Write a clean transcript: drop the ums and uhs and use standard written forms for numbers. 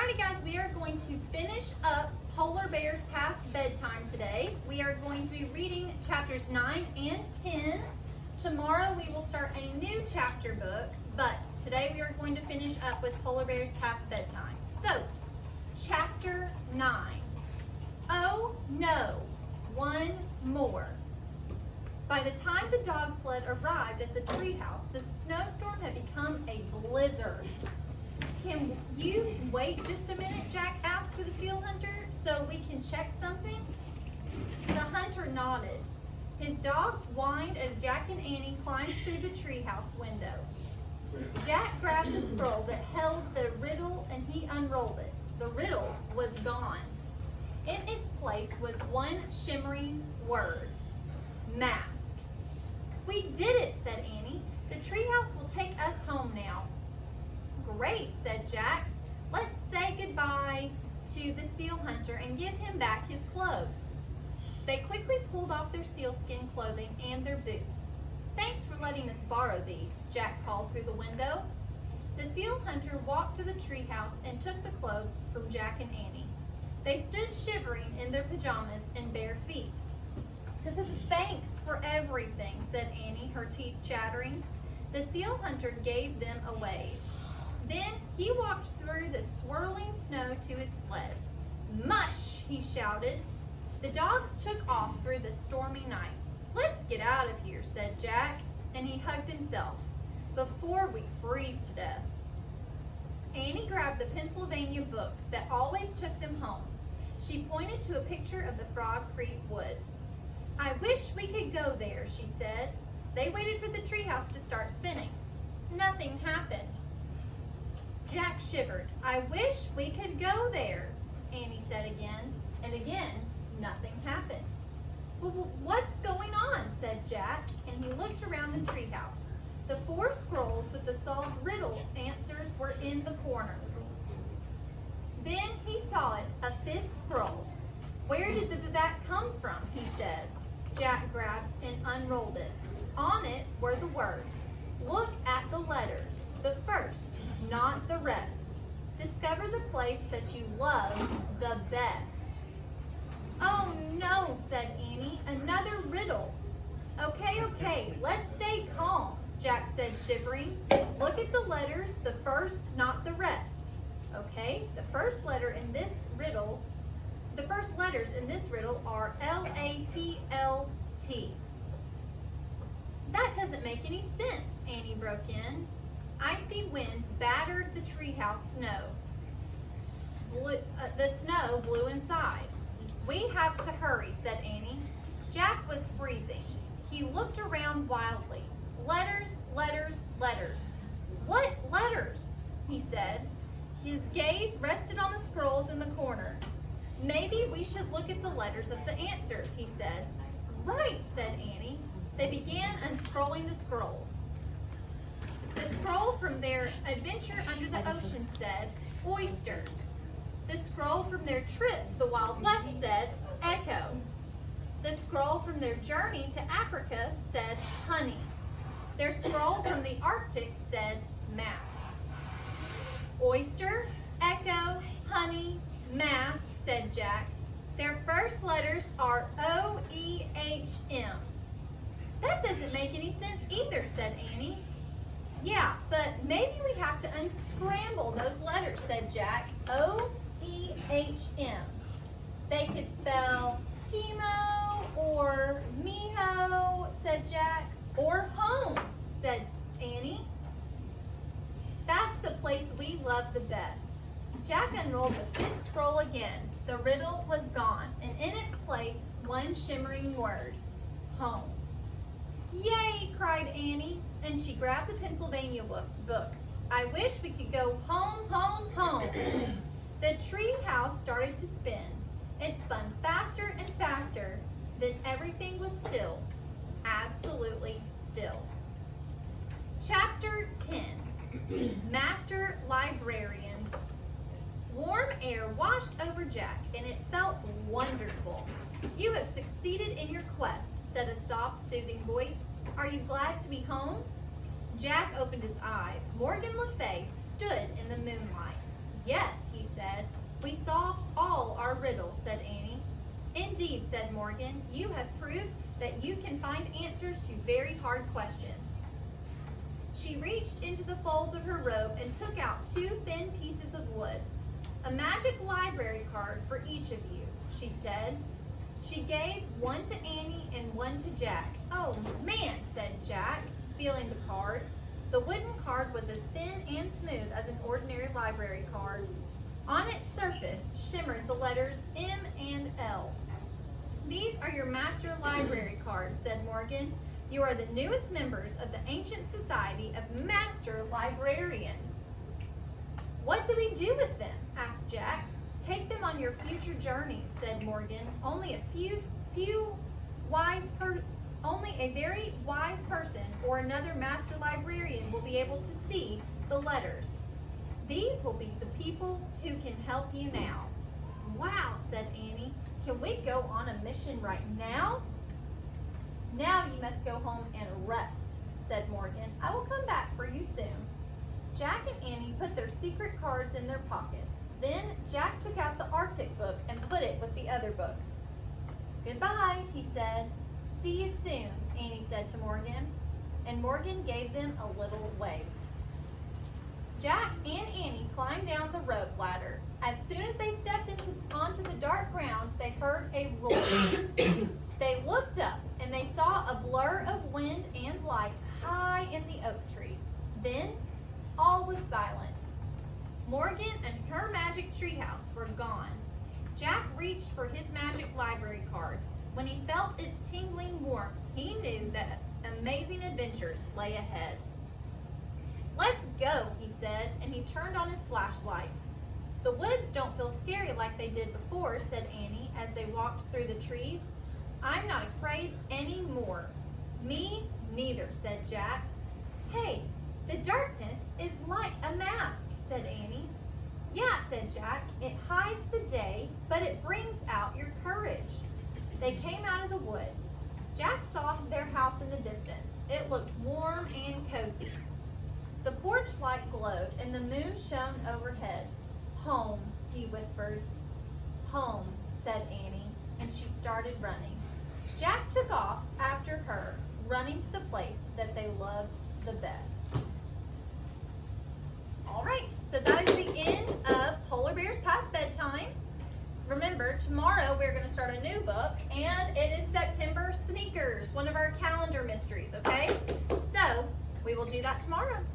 Alrighty guys, we are going to finish up Polar Bears Past Bedtime today. We are going to be reading chapters 9 and 10. Tomorrow we will start a new chapter book, but today we are going to finish up with Polar Bears Past Bedtime. So, chapter 9. Oh no, one more. By the time the dog sled arrived at the treehouse, the snowstorm had become a blizzard. Can you wait just a minute, Jack asked the seal hunter, so we can check something? The hunter nodded. His dogs whined as Jack and Annie climbed through the treehouse window. Jack grabbed the scroll that held the riddle and he unrolled it. The riddle was gone. In its place was one shimmering word: mask. We did it, said Annie. The treehouse will take us home now. Great, said Jack. Let's say goodbye to the seal hunter and give him back his clothes. They quickly pulled off their sealskin clothing and their boots. Thanks for letting us borrow these, Jack called through the window. The seal hunter walked to the treehouse and took the clothes from Jack and Annie. They stood shivering in their pajamas and bare feet. Thanks for everything, said Annie, her teeth chattering. The seal hunter gave them a wave. Then he walked through the swirling snow to his sled. Mush, he shouted. The dogs took off through the stormy night. Let's get out of here, said Jack, and he hugged himself. Before we freeze to death. Annie grabbed the Pennsylvania book that always took them home. She pointed to a picture of the Frog Creek woods. I wish we could go there, she said. They waited for the treehouse to start spinning. Nothing happened. Jack shivered. I wish we could go there, Annie said again, and again, nothing happened. Well, what's going on, said Jack, and he looked around the treehouse. The 4 scrolls with the solved riddle answers were in the corner. Then he saw it, a 5th scroll. Where did that come from, he said. Jack grabbed and unrolled it. On it were the words, look at the letters, the first, not the rest. Discover the place that you love the best. Oh no, said Annie, another riddle. Okay, let's stay calm, Jack said, shivering. Look at the letters, the first, not the rest. Okay, the first letters in this riddle are L-A-T-L-T. That doesn't make any sense, Annie broke in. Icy winds battered the treehouse snow. The snow blew inside. We have to hurry, said Annie. Jack was freezing. He looked around wildly. Letters, letters, letters. What letters? He said. His gaze rested on the scrolls in the corner. Maybe we should look at the letters of the answers, he said. Right, said Annie. They began unscrolling the scrolls. The scroll from their adventure under the ocean said, oyster. The scroll from their trip to the Wild West said, echo. The scroll from their journey to Africa said, honey. Their scroll from the Arctic said, mask. Oyster, echo, honey, mask, said Jack. Their first letters are O-E-H-M. That doesn't make any sense either, said Annie. Yeah, but maybe we have to unscramble those letters, said Jack. O-E-H-M. They could spell chemo or miho, said Jack. Or home, said Annie. That's the place we love the best. Jack unrolled the 5th scroll again. The riddle was gone, and in its place, one shimmering word, home. Yay, cried Annie, and she grabbed the Pennsylvania book. I wish we could go home, home, home. The tree house started to spin. It spun faster and faster. Then everything was still, absolutely still. Chapter 10, Master Librarians. Warm air washed over Jack, and it felt wonderful. You have succeeded in your quest, said a soft, soothing voice. Are you glad to be home? Jack opened his eyes. Morgan Le Fay stood in the moonlight. Yes, he said. "We solved all our riddles," said Annie. "Indeed," said Morgan. "You have proved that you can find answers to very hard questions." She reached into the folds of her robe and took out 2 thin pieces of wood. "A magic library card for each of you," she said. She gave one to Annie and one to Jack. "Oh man," said Jack, feeling the card. The wooden card was as thin and smooth as an ordinary library card. On its surface shimmered the letters M and L. "These are your master library cards," said Morgan. "You are the newest members of the ancient society of master librarians." "What do we do with them?" asked Jack. "Take them on your future journeys," said Morgan. Only a very wise person or another master librarian will be able to see the letters. These will be the people who can help you now." "Wow," said Annie. "Can we go on a mission right now?" "Now you must go home and rest," said Morgan. "I will come back for you soon." Jack and Annie put their secret cards in their pockets. Then Jack took out the Arctic book and put it with the other books. "Goodbye," he said. "See you soon," Annie said to Morgan. And Morgan gave them a little wave. Jack and Annie climbed down the rope ladder. As soon as they stepped onto the dark ground, they heard a roar. They looked up and they saw a blur of wind and light high in the oak tree. Then all was silent. Morgan and her magic treehouse were gone. Jack reached for his magic library card. When he felt its tingling warmth, he knew that amazing adventures lay ahead. "Let's go," he said, and he turned on his flashlight. "The woods don't feel scary like they did before," said Annie as they walked through the trees. "I'm not afraid anymore." "Me neither," said Jack. "Hey, the darkness is like a mask," said Annie. "Yeah," said Jack. "It hides the day, but it brings out your courage." They came out of the woods. Jack saw their house in the distance. It looked warm and cozy. The porch light glowed and the moon shone overhead. "Home," he whispered. "Home," said Annie, and she started running. Jack took off after her, running to the place that they loved the best. All right, so that is the end of Polar Bears Past Bedtime. Remember, tomorrow we're going to start a new book, and it is September Sneakers, one of our calendar mysteries, okay? So we will do that tomorrow.